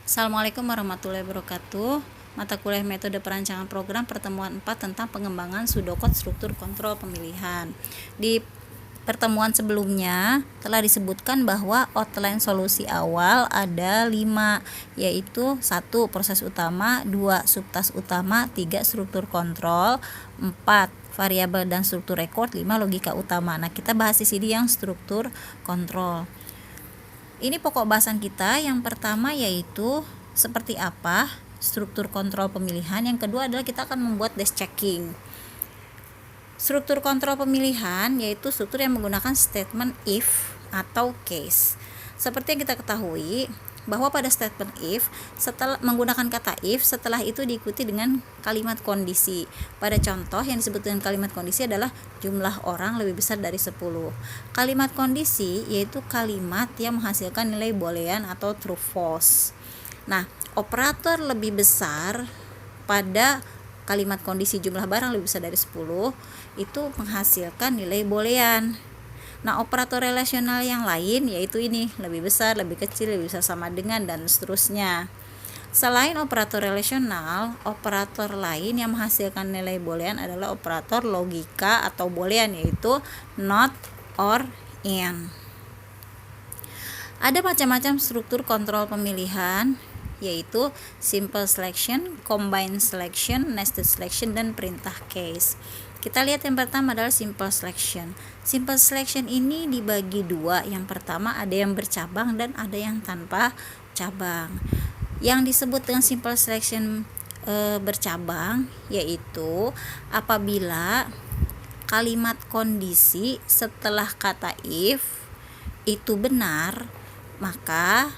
Assalamualaikum warahmatullahi wabarakatuh. Mata kuliah metode perancangan program pertemuan 4 tentang pengembangan pseudocode struktur kontrol pemilihan. Di pertemuan sebelumnya telah disebutkan bahwa outline solusi awal ada 5, yaitu 1. Proses utama, 2. Subtas utama, 3. Struktur kontrol, 4. Variabel dan struktur record, 5. Logika utama. Nah, kita bahas di sini yang struktur kontrol. Ini pokok bahasan kita. Yang pertama yaitu seperti apa struktur kontrol pemilihan. Yang kedua adalah kita akan membuat dash checking. Struktur kontrol pemilihan yaitu struktur yang menggunakan statement if atau case. Seperti yang kita ketahui bahwa pada statement if, setelah menggunakan kata if, setelah itu diikuti dengan kalimat kondisi. Pada contoh yang disebut dengan kalimat kondisi adalah jumlah orang lebih besar dari 10. Kalimat kondisi yaitu kalimat yang menghasilkan nilai boolean atau true false. Nah, operator lebih besar pada kalimat kondisi jumlah barang lebih besar dari 10 itu menghasilkan nilai boolean. Nah, operator relasional yang lain yaitu ini, lebih besar, lebih kecil, lebih besar, sama dengan, dan seterusnya. Selain operator relasional, operator lain yang menghasilkan nilai boolean adalah operator logika atau boolean, yaitu not, or, and. Ada macam-macam struktur kontrol pemilihan, yaitu simple selection, combined selection, nested selection, dan perintah case. Kita lihat yang pertama adalah simple selection. Simple selection ini dibagi dua. Yang pertama ada yang bercabang dan ada yang tanpa cabang. Yang disebut dengan simple selection bercabang yaitu apabila kalimat kondisi setelah kata if itu benar, maka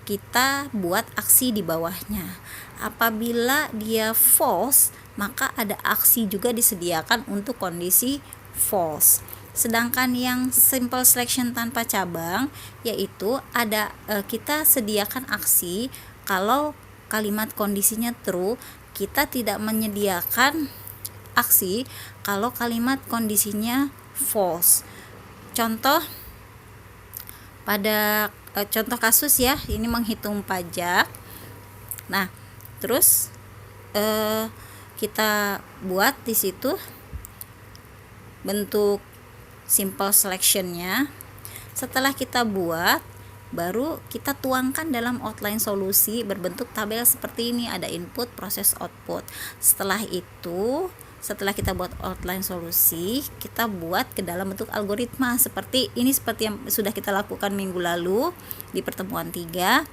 kita buat aksi di bawahnya. Apabila dia false, maka ada aksi juga disediakan untuk kondisi false. Sedangkan yang simple selection tanpa cabang yaitu ada kita sediakan aksi kalau kalimat kondisinya true, kita tidak menyediakan aksi kalau kalimat kondisinya false. Contoh pada contoh kasus ya, ini menghitung pajak. Nah, terus kita buat di situ bentuk simple selectionnya. Setelah kita buat, baru kita tuangkan dalam outline solusi berbentuk tabel seperti ini, ada input, proses, output. Setelah itu, setelah kita buat outline solusi, kita buat ke dalam bentuk algoritma seperti ini, seperti yang sudah kita lakukan minggu lalu di pertemuan 3.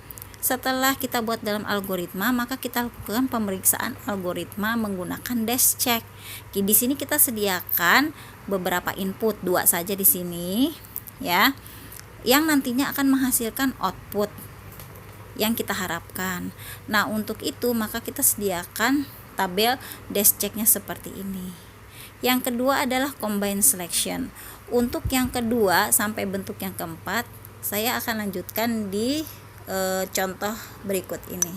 Setelah kita buat dalam algoritma, maka kita lakukan pemeriksaan algoritma menggunakan dash check. Di sini kita sediakan beberapa input, 2 saja di sini ya, yang nantinya akan menghasilkan output yang kita harapkan. Nah, untuk itu maka kita sediakan tabel dash checknya seperti ini. Yang kedua adalah combined selection. Untuk yang kedua sampai bentuk yang keempat, saya akan lanjutkan di contoh berikut ini.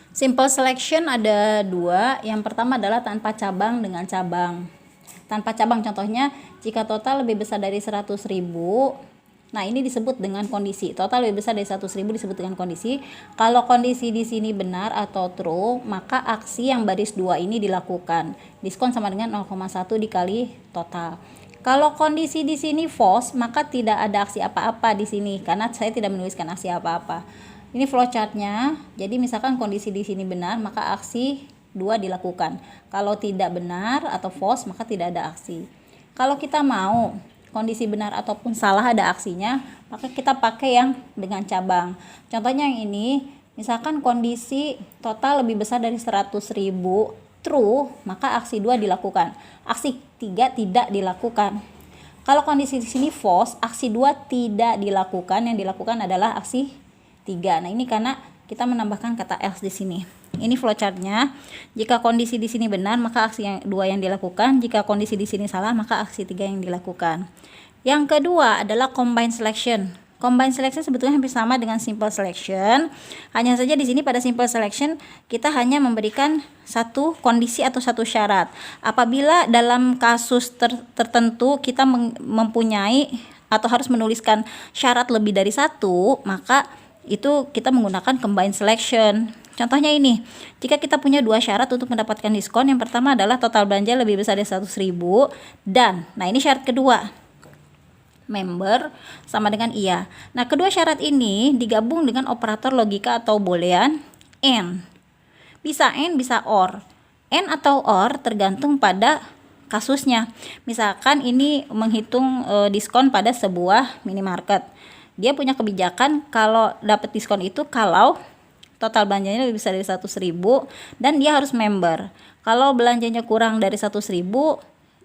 Simple selection ada 2. Yang pertama adalah tanpa cabang dengan cabang. Tanpa cabang contohnya jika total lebih besar dari 100.000. Nah, ini disebut dengan kondisi. Total lebih besar dari 100.000 disebut dengan kondisi. Kalau kondisi di sini benar atau true, maka aksi yang baris 2 ini dilakukan. Diskon sama dengan 0,1 dikali total. Kalau kondisi di sini false, maka tidak ada aksi apa-apa di sini karena saya tidak menuliskan aksi apa-apa. Ini flowchartnya. Jadi misalkan kondisi di sini benar, maka aksi 2 dilakukan. Kalau tidak benar atau false, maka tidak ada aksi. Kalau kita mau kondisi benar ataupun salah ada aksinya, maka kita pakai yang dengan cabang. Contohnya yang ini, misalkan kondisi total lebih besar dari 100.000 true, maka aksi 2 dilakukan. Aksi 3 tidak dilakukan. Kalau kondisi di sini false, aksi 2 tidak dilakukan. Yang dilakukan adalah aksi 3. Nah, ini karena kita menambahkan kata else di sini. Ini flowchartnya. Jika kondisi di sini benar, maka aksi yang 2 yang dilakukan. Jika kondisi di sini salah, maka aksi 3 yang dilakukan. Yang kedua adalah combined selection. Combined selection sebetulnya hampir sama dengan simple selection. Hanya saja di sini pada simple selection kita hanya memberikan satu kondisi atau satu syarat. Apabila dalam kasus tertentu kita mempunyai atau harus menuliskan syarat lebih dari 1, maka itu kita menggunakan combined selection. Contohnya ini, jika kita punya dua syarat untuk mendapatkan diskon, yang pertama adalah total belanja lebih besar dari 100.000 dan, nah ini syarat kedua, member sama dengan iya. Nah, kedua syarat ini digabung dengan operator logika atau boolean and. Bisa and, bisa or. And atau or tergantung pada kasusnya. Misalkan ini menghitung diskon pada sebuah minimarket. Dia punya kebijakan kalau dapat diskon itu kalau total belanjanya lebih besar dari 100.000 dan dia harus member. Kalau belanjanya kurang dari 100.000,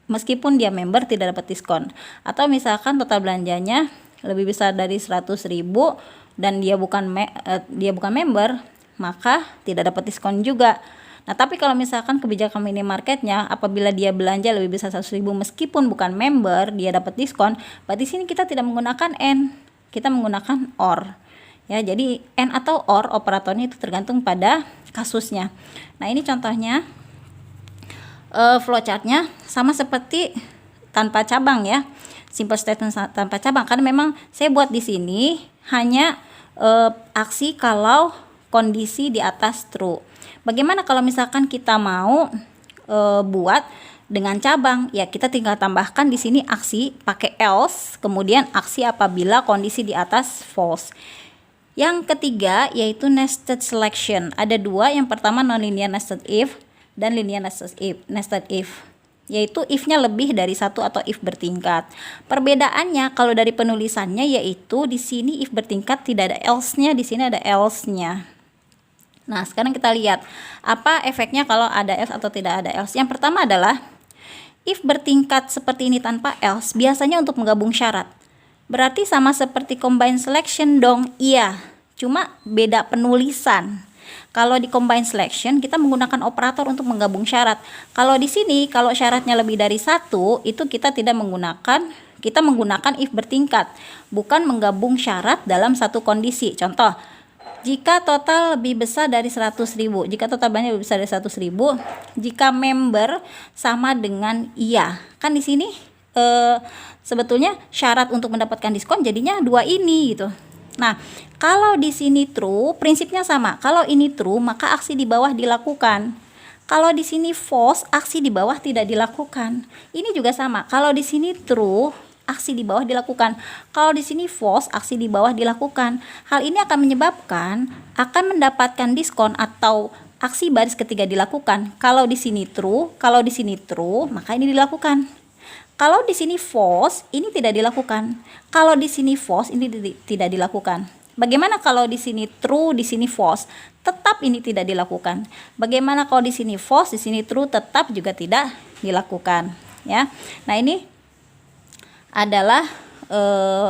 meskipun dia member tidak dapat diskon. Atau misalkan total belanjanya lebih besar dari 100.000 dan dia bukan member, maka tidak dapat diskon juga. Nah, tapi kalau misalkan kebijakan minimarketnya apabila dia belanja lebih besar 100.000 meskipun bukan member, dia dapat diskon, berarti sini kita tidak menggunakan and, kita menggunakan or. Ya, jadi and atau or operatornya itu tergantung pada kasusnya. Nah, ini contohnya flowchartnya sama seperti tanpa cabang ya. Simple statement tanpa cabang, karena memang saya buat di sini hanya aksi kalau kondisi di atas true. Bagaimana kalau misalkan kita mau buat dengan cabang? Ya, kita tinggal tambahkan di sini aksi pakai else, kemudian aksi apabila kondisi di atas false. Yang ketiga yaitu nested selection. Ada dua, yang pertama nonlinear nested if dan linear nested if. Yaitu if-nya lebih dari satu atau if bertingkat. Perbedaannya kalau dari penulisannya yaitu di sini if bertingkat tidak ada else-nya, di sini ada else-nya. Nah, sekarang kita lihat apa efeknya kalau ada else atau tidak ada else. Yang pertama adalah if bertingkat seperti ini tanpa else biasanya untuk menggabung syarat. Berarti sama seperti combined selection dong. Iya, cuma beda penulisan. Kalau di combined selection kita menggunakan operator untuk menggabung syarat. Kalau di sini kalau syaratnya lebih dari satu itu kita tidak menggunakan, kita menggunakan if bertingkat, bukan menggabung syarat dalam satu kondisi. Contoh, jika total lebih besar dari 100.000, jika total belanja lebih besar dari 100.000, jika member sama dengan iya. Kan di sini sebetulnya syarat untuk mendapatkan diskon jadinya dua ini gitu. Nah, kalau di sini true, prinsipnya sama. Kalau ini true, maka aksi di bawah dilakukan. Kalau di sini false, aksi di bawah tidak dilakukan. Ini juga sama. Kalau di sini true, aksi di bawah dilakukan. Kalau di sini false, aksi di bawah dilakukan. Hal ini akan menyebabkan akan mendapatkan diskon atau aksi baris ketiga dilakukan. Kalau di sini true, maka ini dilakukan. Kalau di sini false, ini tidak dilakukan. Kalau di sini false, ini tidak dilakukan. Bagaimana kalau di sini true, di sini false? Tetap ini tidak dilakukan. Bagaimana kalau di sini false, di sini true, tetap juga tidak dilakukan. Ya, nah ini adalah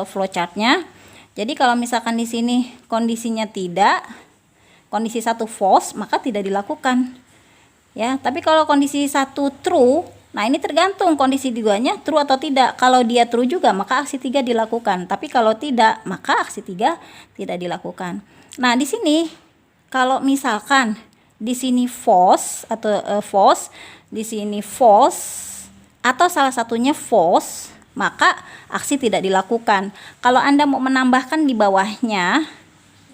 flowchartnya. Jadi kalau misalkan di sini kondisinya tidak, kondisi satu false, maka tidak dilakukan. Ya, tapi kalau kondisi satu true, nah ini tergantung kondisi duanya true atau tidak. Kalau dia true juga, maka aksi 3 dilakukan. Tapi kalau tidak, maka aksi 3 tidak dilakukan. Nah, di sini kalau misalkan di sini false atau false, di sini false atau salah satunya false, maka aksi tidak dilakukan. Kalau Anda mau menambahkan di bawahnya,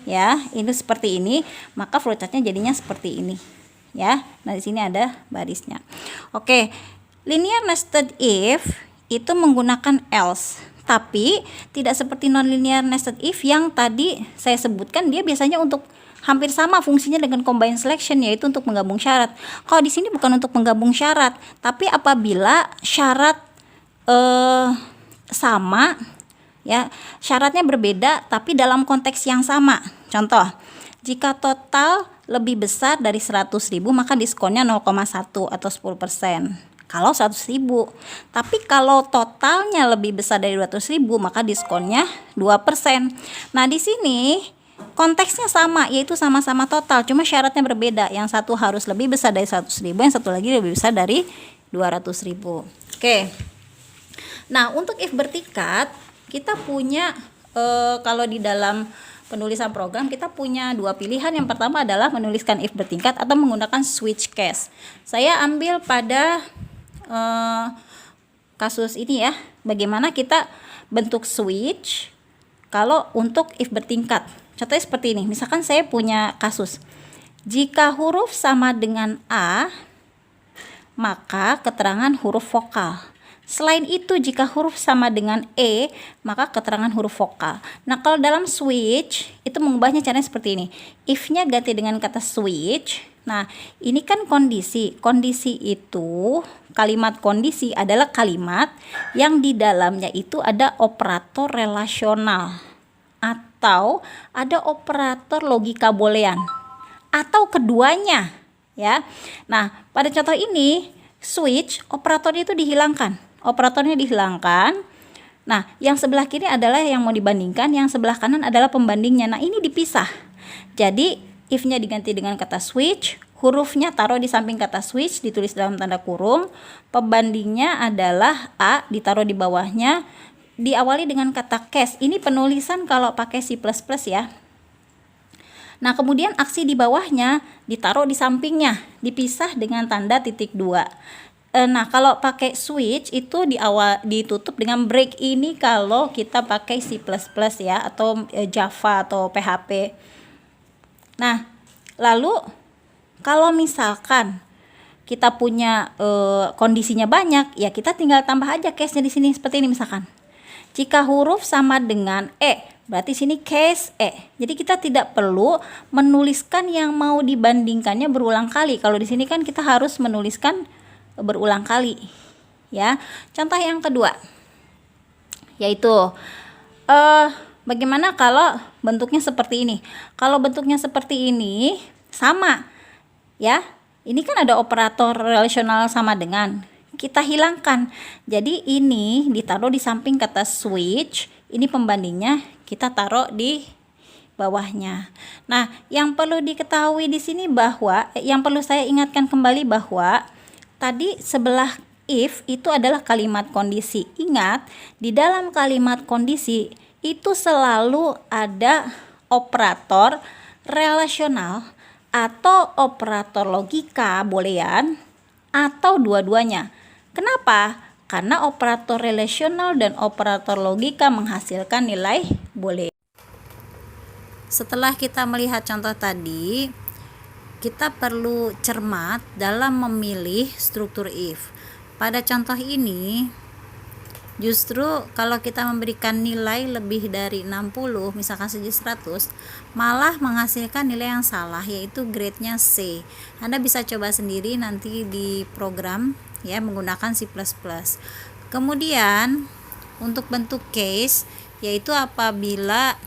ya, ini seperti ini, maka flowchartnya jadinya seperti ini, ya. Nah, di sini ada barisnya. Oke, linear nested if itu menggunakan else, tapi tidak seperti nonlinear nested if yang tadi saya sebutkan. Dia biasanya untuk hampir sama fungsinya dengan combined selection, yaitu untuk menggabung syarat. Kalau di sini bukan untuk menggabung syarat, tapi apabila syarat sama, ya, syaratnya berbeda tapi dalam konteks yang sama. Contoh, jika total lebih besar dari 100.000 maka diskonnya 0,1 atau 10%. Kalau 100.000. Tapi kalau totalnya lebih besar dari 200.000 maka diskonnya 2%. Nah, di sini konteksnya sama, yaitu sama-sama total, cuma syaratnya berbeda. Yang satu harus lebih besar dari 100.000, yang satu lagi lebih besar dari 200.000. Oke. Nah, untuk if bertingkat kita punya kalau di dalam penulisan program kita punya dua pilihan. Yang pertama adalah menuliskan if bertingkat atau menggunakan switch case. Saya ambil pada kasus ini ya, bagaimana kita bentuk switch kalau untuk if bertingkat. Contohnya seperti ini. Misalkan saya punya kasus. Jika huruf sama dengan A, maka keterangan huruf vokal. Selain itu, jika huruf sama dengan E, maka keterangan huruf vokal. Nah, kalau dalam switch, itu mengubahnya caranya seperti ini. If-nya ganti dengan kata switch. Nah, ini kan kondisi. Kondisi itu, kalimat kondisi adalah kalimat yang di dalamnya itu ada operator relasional. Atau ada operator logika boolean. Atau keduanya. Ya. Nah, pada contoh ini, switch, operatornya itu dihilangkan. Operatornya dihilangkan. Nah, yang sebelah kiri adalah yang mau dibandingkan, yang sebelah kanan adalah pembandingnya. Nah, ini dipisah. Jadi, if-nya diganti dengan kata switch, hurufnya taruh di samping kata switch, ditulis dalam tanda kurung. Pembandingnya adalah A, ditaruh di bawahnya, diawali dengan kata case. Ini penulisan kalau pakai C++ ya. Nah, kemudian aksi di bawahnya ditaruh di sampingnya, dipisah dengan tanda titik 2. Nah, kalau pakai switch itu ditutup dengan break. Ini kalau kita pakai C++ ya, atau Java atau PHP. Nah, lalu kalau misalkan kita punya kondisinya banyak, ya kita tinggal tambah aja case-nya di sini seperti ini misalkan. Jika huruf sama dengan E, berarti sini case E. Jadi kita tidak perlu menuliskan yang mau dibandingkannya berulang kali. Kalau di sini kan kita harus menuliskan berulang kali. Ya. Contoh yang kedua, yaitu bagaimana kalau bentuknya seperti ini? Kalau bentuknya seperti ini sama, ya. Ini kan ada operator relasional sama dengan. Kita hilangkan. Jadi ini ditaruh di samping kata switch. Ini pembandingnya kita taruh di bawahnya. Nah, yang perlu diketahui di sini bahwa yang perlu saya ingatkan kembali bahwa tadi sebelah if itu adalah kalimat kondisi. Ingat, di dalam kalimat kondisi itu selalu ada operator relasional atau operator logika boolean atau dua-duanya. Kenapa? Karena operator relasional dan operator logika menghasilkan nilai boolean. Setelah kita melihat contoh tadi, kita perlu cermat dalam memilih struktur if. Pada contoh ini, justru kalau kita memberikan nilai lebih dari 60, misalkan saja 100, malah menghasilkan nilai yang salah, yaitu grade-nya C. Anda bisa coba sendiri nanti di program ya menggunakan C++. Kemudian untuk bentuk case, yaitu apabila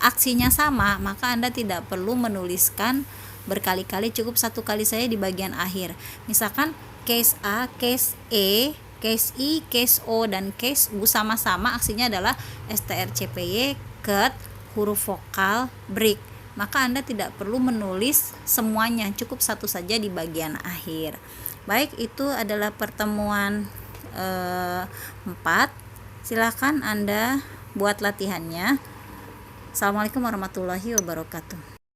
aksinya sama, maka Anda tidak perlu menuliskan berkali-kali, cukup satu kali saja di bagian akhir. Misalkan case A, case E, case I, case O, dan case U sama-sama aksinya adalah strcpy, cut, huruf vokal, break. Maka Anda tidak perlu menulis semuanya, cukup satu saja di bagian akhir. Baik, itu adalah pertemuan 4. Silakan Anda buat latihannya. Assalamualaikum warahmatullahi wabarakatuh.